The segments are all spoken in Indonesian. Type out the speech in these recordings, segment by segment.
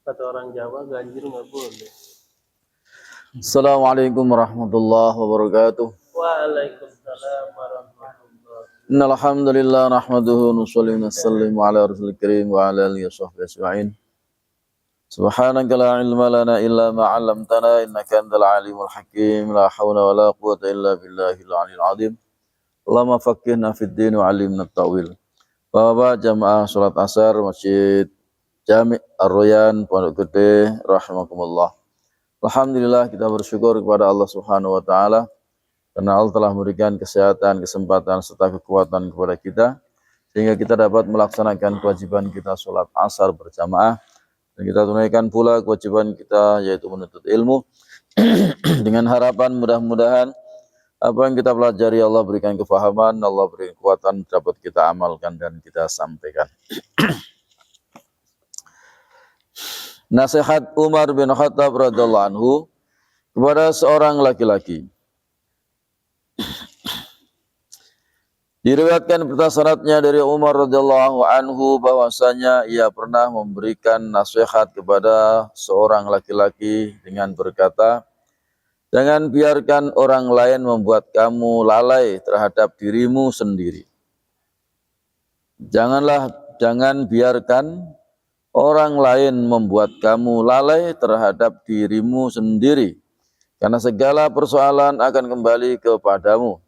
Kata orang Jawa, ganjil nggak boleh. Assalamualaikum warahmatullahi wabarakatuh. Waalaikumsalam warahmatullahi. Innal hamdalillah nahmaduhu wa nusalli wa nusallimu ala rasulil karim wa ala alihi washabbihi ajma'in. Subhanaka la ilma lana illa ma 'allamtana innaka antal alimul hakim. La haula wa la quwwata illa billahil aliyyil azim. Allahumma faqqihna fid din wa 'allimna at-ta'wil. Bapak jamaah salat asar Masjid Jami' Ar-Royan Pondok Gede rahimakumullah. Alhamdulillah kita bersyukur kepada Allah Subhanahu wa taala karena Allah telah memberikan kesehatan, kesempatan serta kekuatan kepada kita sehingga kita dapat melaksanakan kewajiban kita salat asar berjamaah dan kita tunaikan pula kewajiban kita yaitu menuntut ilmu dengan harapan mudah-mudahan apa yang kita pelajari Allah berikan kefahaman, Allah berikan kekuatan dapat kita amalkan dan kita sampaikan. Nasihat Umar bin Khattab radhiyallahu anhu kepada seorang laki-laki. Diriwayatkan syaratnya dari Umar radhiyallahu anhu bahwasanya ia pernah memberikan nasihat kepada seorang laki-laki dengan berkata, "Jangan biarkan orang lain membuat kamu lalai terhadap dirimu sendiri." Jangan biarkan orang lain membuat kamu lalai terhadap dirimu sendiri, karena segala persoalan akan kembali kepadamu,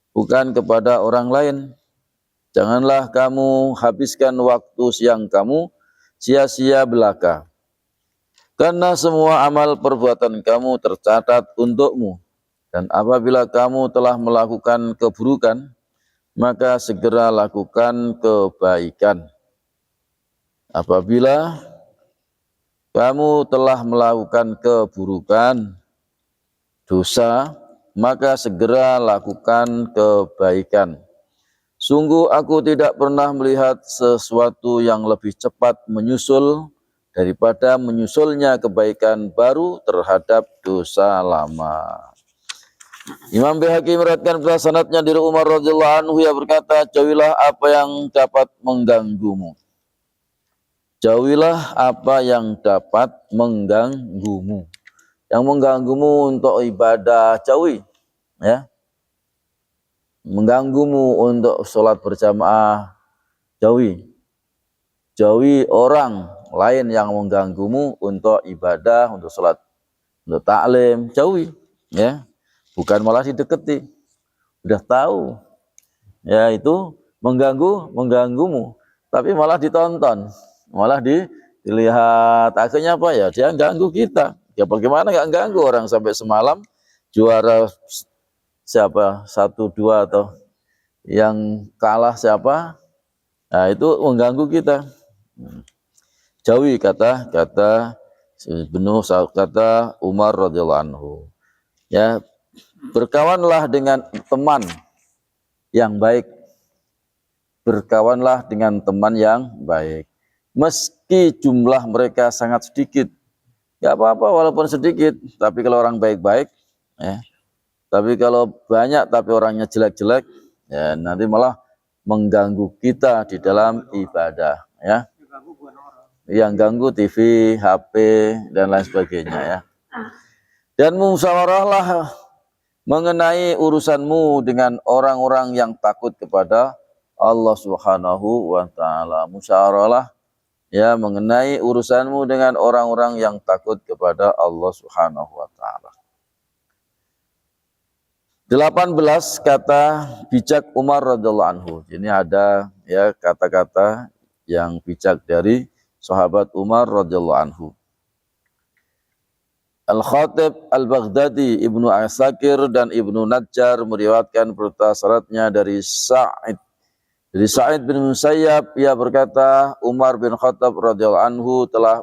bukan kepada orang lain. Janganlah kamu habiskan waktu siang kamu sia-sia belaka, karena semua amal perbuatan kamu tercatat untukmu. Dan apabila kamu telah melakukan keburukan, maka segera lakukan kebaikan. Apabila kamu telah melakukan keburukan, dosa, maka segera lakukan kebaikan. Sungguh aku tidak pernah melihat sesuatu yang lebih cepat menyusul daripada menyusulnya kebaikan baru terhadap dosa lama. Imam Baihaqi meriwayatkan sanadnya dari Umar radhiyallahu anhu yang berkata, "Jauhilah apa yang dapat mengganggumu." Jauhilah apa yang dapat mengganggumu. Yang mengganggumu untuk ibadah, jauhi. Ya. Mengganggumu untuk sholat berjamaah, jauhi. Jauhi orang lain yang mengganggumu untuk ibadah, untuk sholat, untuk taklim, jauhi. Ya. Bukan malah dideketi. Udah tahu. Ya, itu mengganggumu. Tapi malah ditonton. Malah dilihat, akhirnya apa ya, dia ganggu kita. Ya bagaimana nggak ganggu orang sampai semalam juara siapa 1-2 atau yang kalah siapa, nah itu mengganggu kita. Jauhi kata Umar radhiyallahu anhu. Ya, berkawanlah dengan teman yang baik. Berkawanlah dengan teman yang baik. Meski jumlah mereka sangat sedikit, gak apa-apa walaupun sedikit. Tapi kalau orang baik-baik, ya. Tapi kalau banyak tapi orangnya jelek-jelek, ya nanti malah mengganggu kita di dalam ibadah, ya. Yang ganggu TV, HP dan lain sebagainya, ya. Dan musyawarahlah mengenai urusanmu dengan orang-orang yang takut kepada Allah Subhanahu wa taala. Musyawarahlah ya mengenai urusanmu dengan orang-orang yang takut kepada Allah Subhanahu wa taala. 18 kata bijak Umar radhiyallahu anhu. Ini ada ya kata-kata yang bijak dari sahabat Umar radhiyallahu anhu. Al-Khatib Al-Baghdadi, Ibnu Asakir dan Ibnu Najjar meriwayatkan syaratnya dari Sa'id bin Musayyab, ia berkata, Umar bin Khattab radhiyallahu anhu telah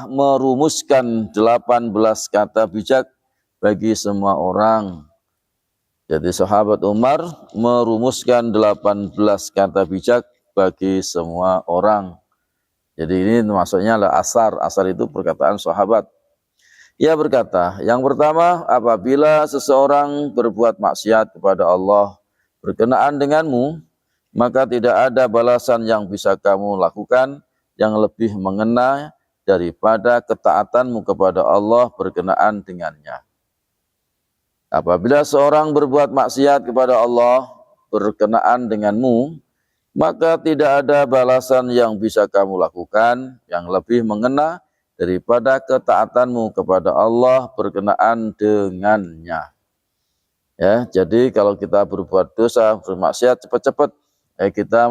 merumuskan 18 kata bijak bagi semua orang. Jadi sahabat Umar merumuskan 18 kata bijak bagi semua orang. Jadi ini maksudnya adalah asar itu perkataan sahabat. Ia berkata, yang pertama, apabila seseorang berbuat maksiat kepada Allah berkenaan denganmu, maka tidak ada balasan yang bisa kamu lakukan yang lebih mengena daripada ketaatanmu kepada Allah berkenaan dengannya. Apabila seorang berbuat maksiat kepada Allah berkenaan denganmu, maka tidak ada balasan yang bisa kamu lakukan yang lebih mengena daripada ketaatanmu kepada Allah berkenaan dengannya. Ya, jadi kalau kita berbuat dosa, bermaksiat, cepat-cepat kita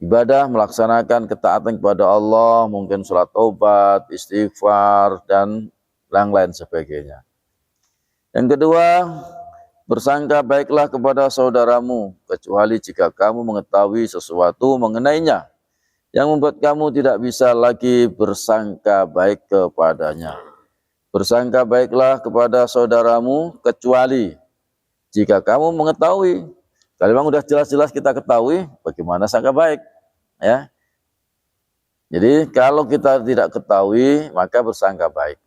ibadah, melaksanakan ketaatan kepada Allah, mungkin sholat taubat, istighfar, dan yang lain sebagainya. Yang kedua, bersangka baiklah kepada saudaramu, kecuali jika kamu mengetahui sesuatu mengenainya yang membuat kamu tidak bisa lagi bersangka baik kepadanya. Bersangka baiklah kepada saudaramu, kecuali jika kamu mengetahui. Kalau memang sudah jelas-jelas kita ketahui, bagaimana sangka baik? Ya. Jadi kalau kita tidak ketahui, maka bersangka baik.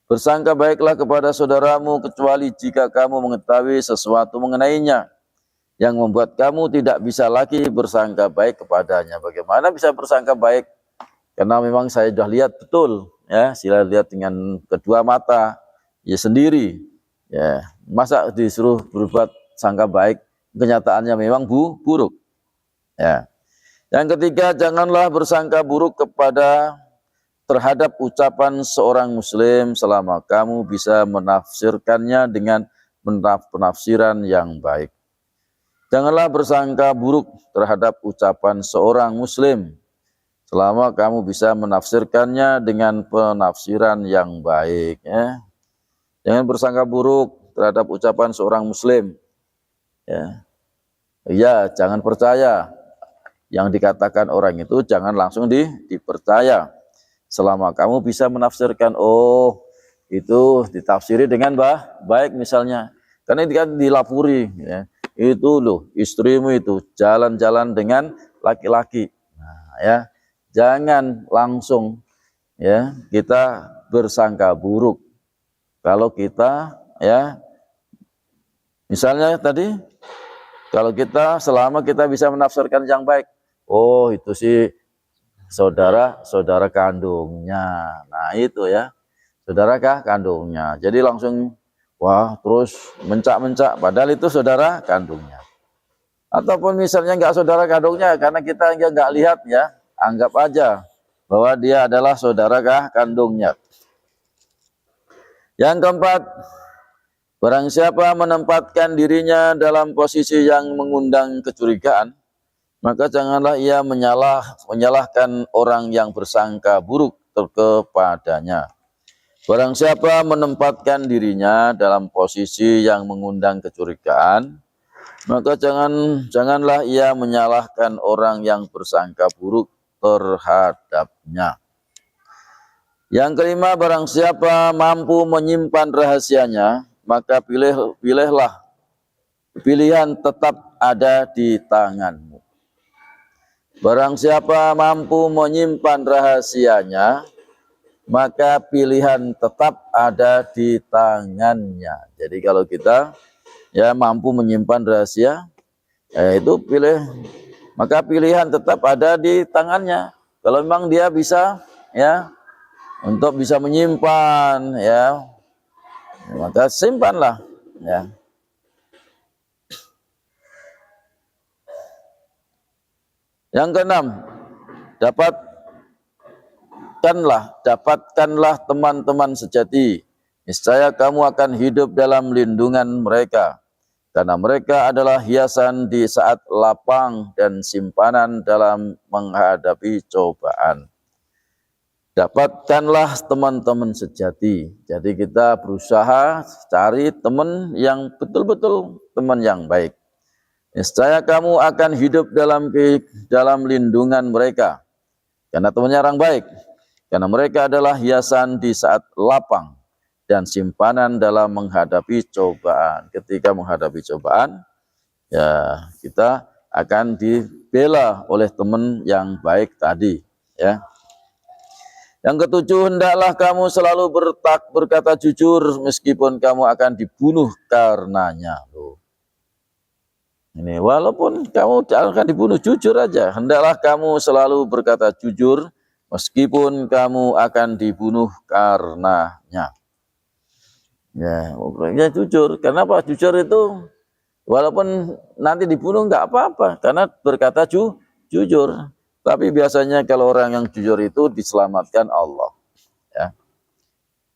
Bersangka baiklah kepada saudaramu kecuali jika kamu mengetahui sesuatu mengenainya yang membuat kamu tidak bisa lagi bersangka baik kepadanya. Bagaimana bisa bersangka baik? Karena memang saya sudah lihat betul, ya, saya lihat dengan kedua mata, ya sendiri, ya. Masa disuruh berbuat sangka baik, kenyataannya memang buruk, ya. Yang ketiga, janganlah bersangka buruk terhadap ucapan seorang muslim selama kamu bisa menafsirkannya dengan penafsiran yang baik. Janganlah bersangka buruk terhadap ucapan seorang muslim selama kamu bisa menafsirkannya dengan penafsiran yang baik. Ya. Jangan bersangka buruk terhadap ucapan seorang muslim. Ya, ya, jangan percaya yang dikatakan orang itu, jangan langsung dipercaya. Selama kamu bisa menafsirkan, oh itu ditafsiri dengan baik misalnya. Karena ini kan dilapuri, ya. Itu loh istrimu itu jalan-jalan dengan laki-laki. Nah, ya, jangan langsung ya kita bersangka buruk. Kalau kita ya misalnya tadi, kalau kita selama kita bisa menafsirkan yang baik, oh itu sih saudara kandungnya. Nah itu ya, saudara kandungnya. Jadi langsung wah terus mencak-mencak padahal itu saudara kandungnya. Ataupun misalnya enggak saudara kandungnya karena kita enggak lihat ya, anggap aja bahwa dia adalah saudara kandungnya. Yang keempat, barang siapa menempatkan dirinya dalam posisi yang mengundang kecurigaan, maka janganlah ia menyalahkan orang yang bersangka buruk kepadanya. Barang siapa menempatkan dirinya dalam posisi yang mengundang kecurigaan, maka janganlah ia menyalahkan orang yang bersangka buruk terhadapnya. Yang kelima, barang siapa mampu menyimpan rahasianya, maka pilihan tetap ada di tanganmu. Barang siapa mampu menyimpan rahasianya, maka pilihan tetap ada di tangannya. Jadi kalau kita ya mampu menyimpan rahasia, ya itu maka pilihan tetap ada di tangannya. Kalau memang dia bisa ya untuk bisa menyimpan ya, maka simpanlah ya. Yang keenam, dapatkanlah teman-teman sejati. Niscaya kamu akan hidup dalam lindungan mereka, karena mereka adalah hiasan di saat lapang dan simpanan dalam menghadapi cobaan. Dapatkanlah teman-teman sejati. Jadi kita berusaha cari teman yang betul-betul teman yang baik. Niscaya kamu akan hidup dalam lindungan mereka, karena temannya orang baik. Karena mereka adalah hiasan di saat lapang dan simpanan dalam menghadapi cobaan. Ketika menghadapi cobaan, ya kita akan dibela oleh teman yang baik tadi. Ya. Yang ketujuh, hendaklah kamu selalu berkata jujur meskipun kamu akan dibunuh karenanya. Ini walaupun kamu akan dibunuh, jujur aja. Hendaklah kamu selalu berkata jujur meskipun kamu akan dibunuh karenanya. Ya jujur. Kenapa? Jujur itu walaupun nanti dibunuh nggak apa-apa karena berkata jujur. Tapi biasanya kalau orang yang jujur itu diselamatkan Allah, ya,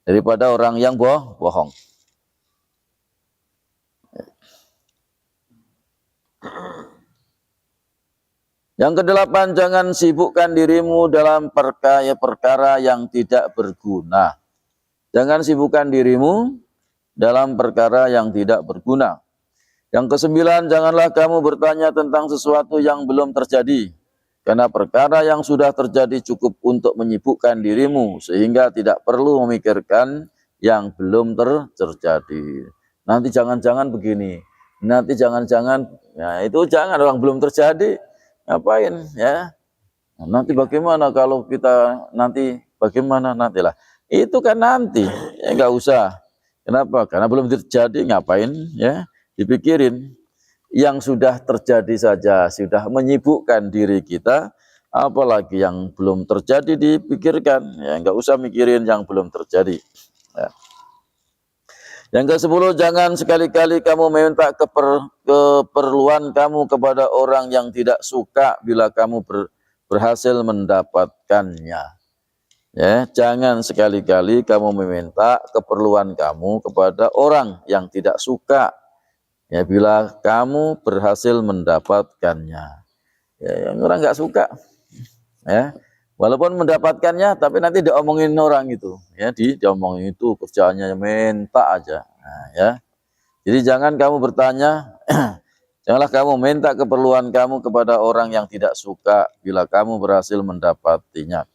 daripada orang yang bohong. Yang kedelapan, jangan sibukkan dirimu dalam perkara yang tidak berguna. Jangan sibukkan dirimu dalam perkara yang tidak berguna. Yang kesembilan, janganlah kamu bertanya tentang sesuatu yang belum terjadi. Karena perkara yang sudah terjadi cukup untuk menyibukkan dirimu, sehingga tidak perlu memikirkan yang belum terjadi. Nanti jangan-jangan begini, nanti jangan-jangan, ya itu jangan, orang belum terjadi. Ngapain ya? Nanti bagaimana kalau kita nanti bagaimana nantilah. Itu kan nanti, ya nggak usah. Kenapa? Karena belum terjadi, ngapain ya dipikirin. Yang sudah terjadi saja sudah menyibukkan diri kita, apalagi yang belum terjadi dipikirkan. Ya nggak usah mikirin yang belum terjadi. Ya. Yang ke-10, jangan sekali-kali kamu meminta keperluan kamu kepada orang yang tidak suka bila kamu berhasil mendapatkannya. Ya, jangan sekali-kali kamu meminta keperluan kamu kepada orang yang tidak suka ya bila kamu berhasil mendapatkannya. Ya, yang orang nggak suka. Ya. Walaupun mendapatkannya, tapi nanti diomongin orang itu, ya, diomongin itu kerjaannya minta aja, nah, ya. Jadi jangan kamu bertanya, janganlah kamu minta keperluan kamu kepada orang yang tidak suka bila kamu berhasil mendapatinya.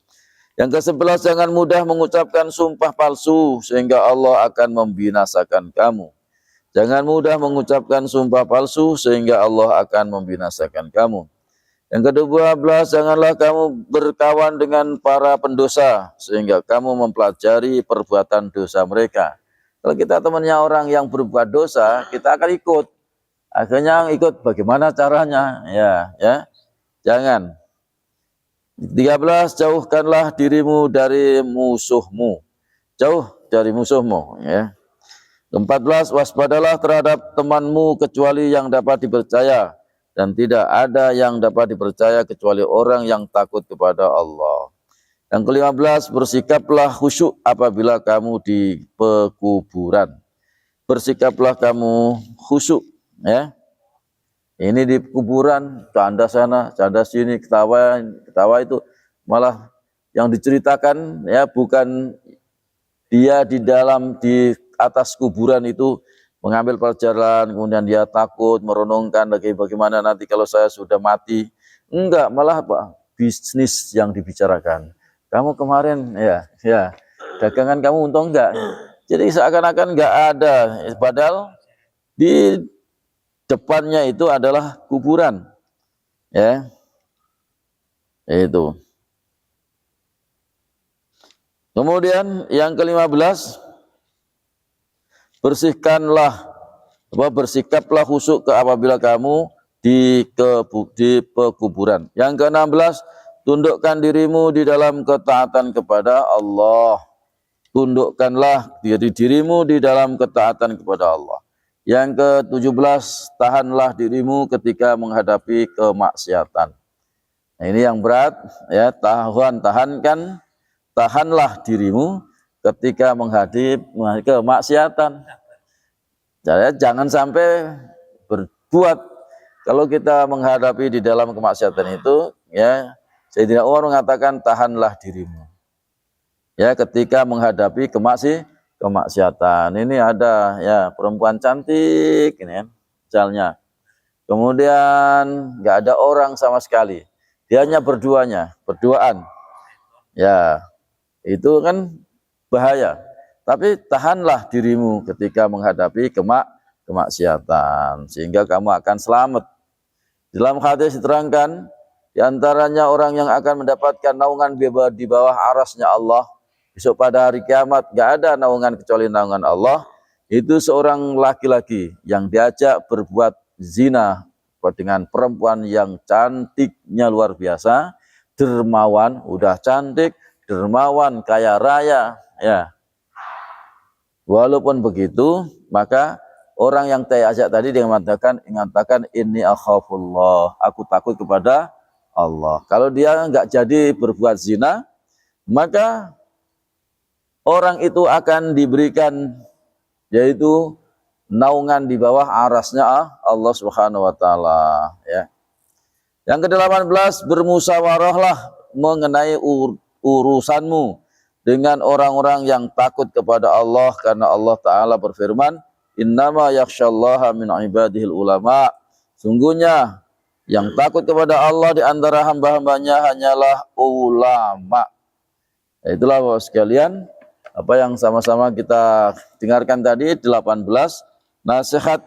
Yang ke-11, jangan mudah mengucapkan sumpah palsu sehingga Allah akan membinasakan kamu. Jangan mudah mengucapkan sumpah palsu sehingga Allah akan membinasakan kamu. Yang ke-12, janganlah kamu berkawan dengan para pendosa sehingga kamu mempelajari perbuatan dosa mereka. Kalau kita temannya orang yang berbuat dosa, kita akan ikut. Akhirnya ikut bagaimana caranya? Ya. Jangan. 13, jauhkanlah dirimu dari musuhmu. Jauh dari musuhmu, ya. 14, waspadalah terhadap temanmu kecuali yang dapat dipercaya. Dan tidak ada yang dapat dipercaya kecuali orang yang takut kepada Allah. Yang ke-15, bersikaplah khusyuk apabila kamu di pekuburan. Bersikaplah kamu khusyuk, ya. Ini di kuburan, canda sana, canda sini, ketawa itu malah yang diceritakan ya bukan dia di atas kuburan itu mengambil pelajaran, kemudian dia takut, merenungkan bagaimana nanti kalau saya sudah mati. Enggak, malah apa? Bisnis yang dibicarakan. Kamu kemarin, ya, dagangan kamu untung enggak? Jadi seakan-akan enggak ada. Padahal di depannya itu adalah kuburan. Ya, itu. Kemudian yang ke-15, bersikaplah khusyuk apabila kamu di pekuburan. Yang ke-16, tundukkan dirimu di dalam ketaatan kepada Allah. Tundukkanlah dirimu di dalam ketaatan kepada Allah. Yang ke-17, tahanlah dirimu ketika menghadapi kemaksiatan. Nah, ini yang berat, ya, tahanlah dirimu ketika menghadapi kemaksiatan. Jadi jangan sampai berbuat. Kalau kita menghadapi di dalam kemaksiatan itu, ya, Sayyidina Umar mengatakan tahanlah dirimu. Ya, ketika menghadapi kemaksiatan. Ini ada ya perempuan cantik ini, misalnya. Kemudian nggak ada orang sama sekali. Dia hanya berduaan. Ya, itu kan bahaya. Tapi tahanlah dirimu ketika menghadapi kemaksiatan sehingga kamu akan selamat. Dalam hadis diterangkan di antaranya orang yang akan mendapatkan naungan di bawah arasnya Allah besok pada hari kiamat, gak ada naungan kecuali naungan Allah. Itu seorang laki-laki yang diajak berbuat zina dengan perempuan yang cantiknya luar biasa, dermawan, udah cantik, dermawan, kaya raya, ya. Walaupun begitu, maka orang yang saya ajak tadi dia mengatakan inni akhafullah, aku takut kepada Allah. Kalau dia nggak jadi berbuat zina, maka orang itu akan diberikan yaitu naungan di bawah arasnya Allah Subhanahu wa taala, ya. Yang ke-18, bermusyawarahlah mengenai urusanmu dengan orang-orang yang takut kepada Allah, karena Allah taala berfirman, innama yakhsyallaha min ibadihil ulama. Sungguhnya yang takut kepada Allah di antara hamba-hambanya hanyalah ulama. Itulah Bapak sekalian, apa yang sama-sama kita dengarkan tadi, 18 nasihat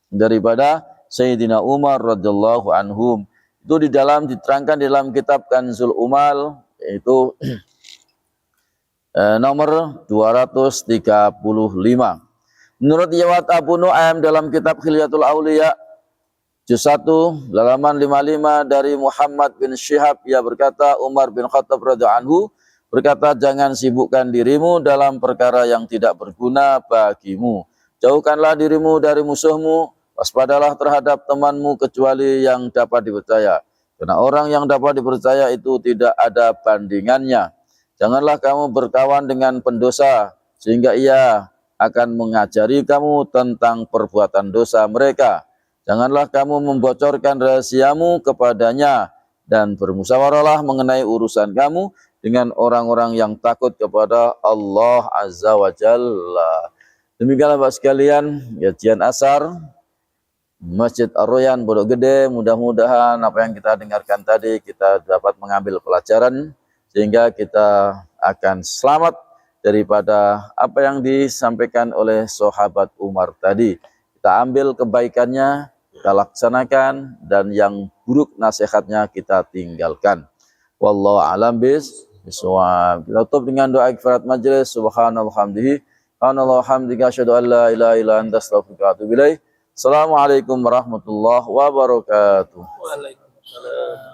daripada Sayyidina Umar radhiyallahu anhum. Itu diterangkan di dalam kitab Kanzul Umal, yaitu nomor 235. Menurut Yawat Abu Nu'aim dalam kitab Khilyatul Auliya juz 1 halaman 55 dari Muhammad bin Syihab, ia berkata, Umar bin Khattab radhiyallahu anhu berkata, jangan sibukkan dirimu dalam perkara yang tidak berguna bagimu. Jauhkanlah dirimu dari musuhmu, waspadalah terhadap temanmu kecuali yang dapat dipercaya. Karena orang yang dapat dipercaya itu tidak ada bandingannya. Janganlah kamu berkawan dengan pendosa, sehingga ia akan mengajari kamu tentang perbuatan dosa mereka. Janganlah kamu membocorkan rahasiamu kepadanya, dan bermusyawarahlah mengenai urusan kamu dengan orang-orang yang takut kepada Allah Azza wa Jalla. Demikianlah Bapak sekalian, kajian asar Masjid Ar-Royan Pondok Gede. Mudah-mudahan apa yang kita dengarkan tadi kita dapat mengambil pelajaran, sehingga kita akan selamat daripada apa yang disampaikan oleh sahabat Umar tadi. Kita ambil kebaikannya, kita laksanakan, dan yang buruk nasihatnya kita tinggalkan. Wallahu a'lam bishawab. Kita tutup dengan doa kifarat majelis. Subhanallah hamdihi, subhanallah hamdika, asyhadu an la ilaha illa anta, astaghfiruka wa atubu ilaik. Assalamualaikum warahmatullahi wabarakatuh. Waalaikumsalam.